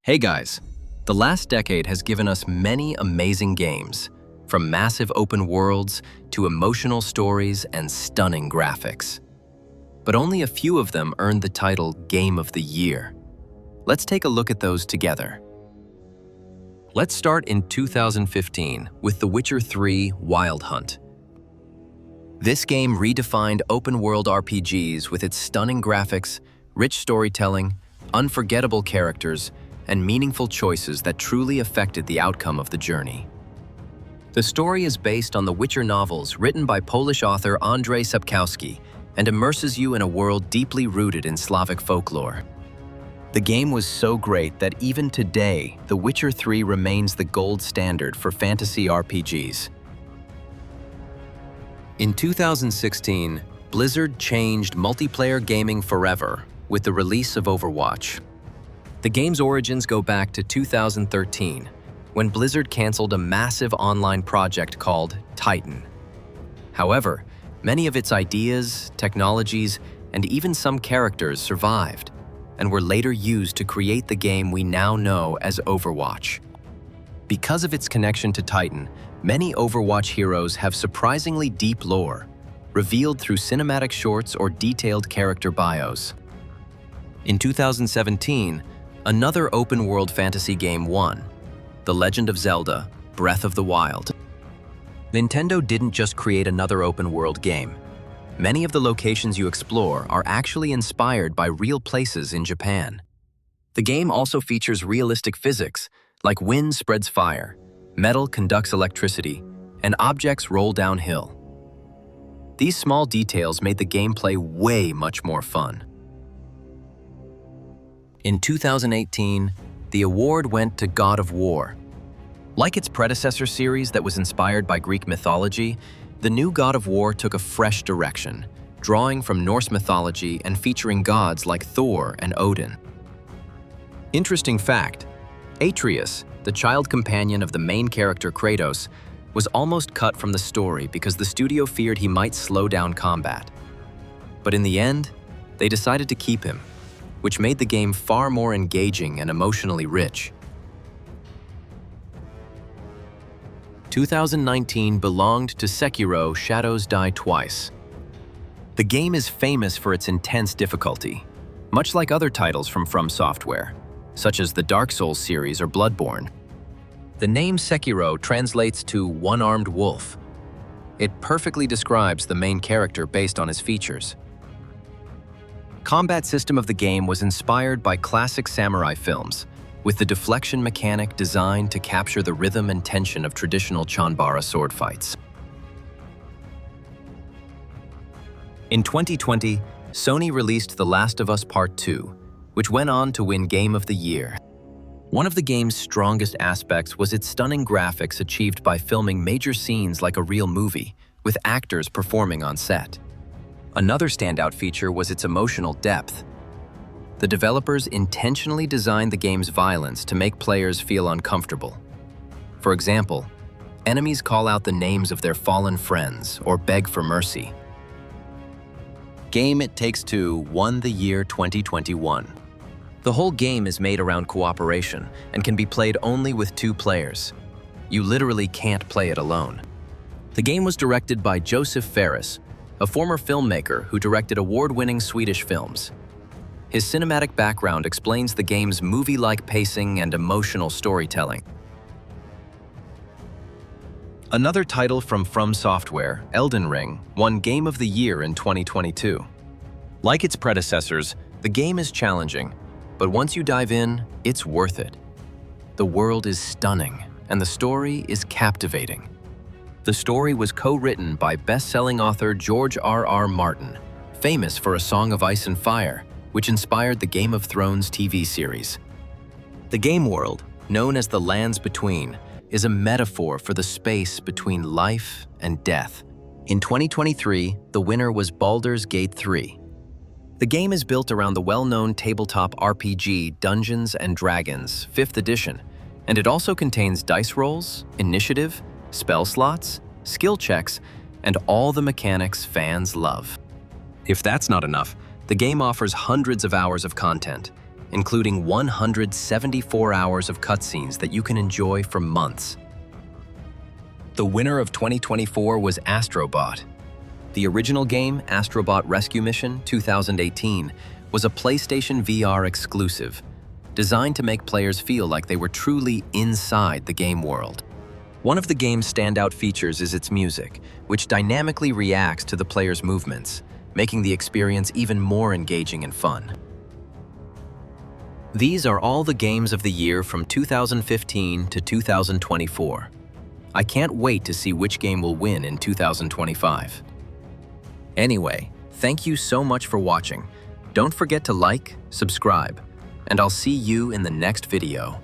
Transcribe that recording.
Hey guys, the last decade has given us many amazing games, from massive open worlds to emotional stories and stunning graphics. But only a few of them earned the title Game of the Year. Let's take a look at those together. Let's start in 2015 with The Witcher 3 Wild Hunt. This game redefined open-world RPGs with its stunning graphics, rich storytelling, unforgettable characters, and meaningful choices that truly affected the outcome of the journey. The story is based on the Witcher novels written by Polish author Andrzej Sapkowski and immerses you in a world deeply rooted in Slavic folklore. The game was so great that even today, The Witcher 3 remains the gold standard for fantasy RPGs. In 2016, Blizzard changed multiplayer gaming forever with the release of Overwatch. The game's origins go back to 2013, when Blizzard canceled a massive online project called Titan. However, many of its ideas, technologies, and even some characters survived, and were later used to create the game we now know as Overwatch. Because of its connection to Titan, many Overwatch heroes have surprisingly deep lore, revealed through cinematic shorts or detailed character bios. In 2017, another open-world fantasy game won, The Legend of Zelda: Breath of the Wild. Nintendo didn't just create another open-world game. Many of the locations you explore are actually inspired by real places in Japan. The game also features realistic physics, like wind spreads fire, metal conducts electricity, and objects roll downhill. These small details made the gameplay way much more fun. In 2018, the award went to God of War. Like its predecessor series that was inspired by Greek mythology, the new God of War took a fresh direction, drawing from Norse mythology and featuring gods like Thor and Odin. Interesting fact, Atreus, the child companion of the main character Kratos, was almost cut from the story because the studio feared he might slow down combat. But in the end, they decided to keep him, which made the game far more engaging and emotionally rich. 2019 belonged to Sekiro: Shadows Die Twice. The game is famous for its intense difficulty, much like other titles from Software, such as the Dark Souls series or Bloodborne. The name Sekiro translates to one-armed wolf. It perfectly describes the main character based on his features. Combat system of the game was inspired by classic samurai films, with the deflection mechanic designed to capture the rhythm and tension of traditional Chanbara sword fights. In 2020, Sony released The Last of Us Part 2, which went on to win Game of the Year. One of the game's strongest aspects was its stunning graphics achieved by filming major scenes like a real movie, with actors performing on set. Another standout feature was its emotional depth. The developers intentionally designed the game's violence to make players feel uncomfortable. For example, enemies call out the names of their fallen friends or beg for mercy. Game It Takes Two won the year 2021. The whole game is made around cooperation and can be played only with two players. You literally can't play it alone. The game was directed by Joseph Fares, a former filmmaker who directed award-winning Swedish films. His cinematic background explains the game's movie-like pacing and emotional storytelling. Another title from Software, Elden Ring, won Game of the Year in 2022. Like its predecessors, the game is challenging, but once you dive in, it's worth it. The world is stunning, and the story is captivating. The story was co-written by best-selling author George R.R. Martin, famous for A Song of Ice and Fire, which inspired the Game of Thrones TV series. The game world, known as the Lands Between, is a metaphor for the space between life and death. In 2023, the winner was Baldur's Gate 3. The game is built around the well-known tabletop RPG Dungeons & Dragons 5th edition, and it also contains dice rolls, initiative, spell slots, skill checks, and all the mechanics fans love. If that's not enough, the game offers hundreds of hours of content, including 174 hours of cutscenes that you can enjoy for months. The winner of 2024 was Astrobot. The original game, Astrobot Rescue Mission 2018, was a PlayStation VR exclusive, designed to make players feel like they were truly inside the game world. One of the game's standout features is its music, which dynamically reacts to the player's movements, making the experience even more engaging and fun. These are all the games of the year from 2015 to 2024. I can't wait to see which game will win in 2025. Anyway, thank you so much for watching. Don't forget to like, subscribe, and I'll see you in the next video.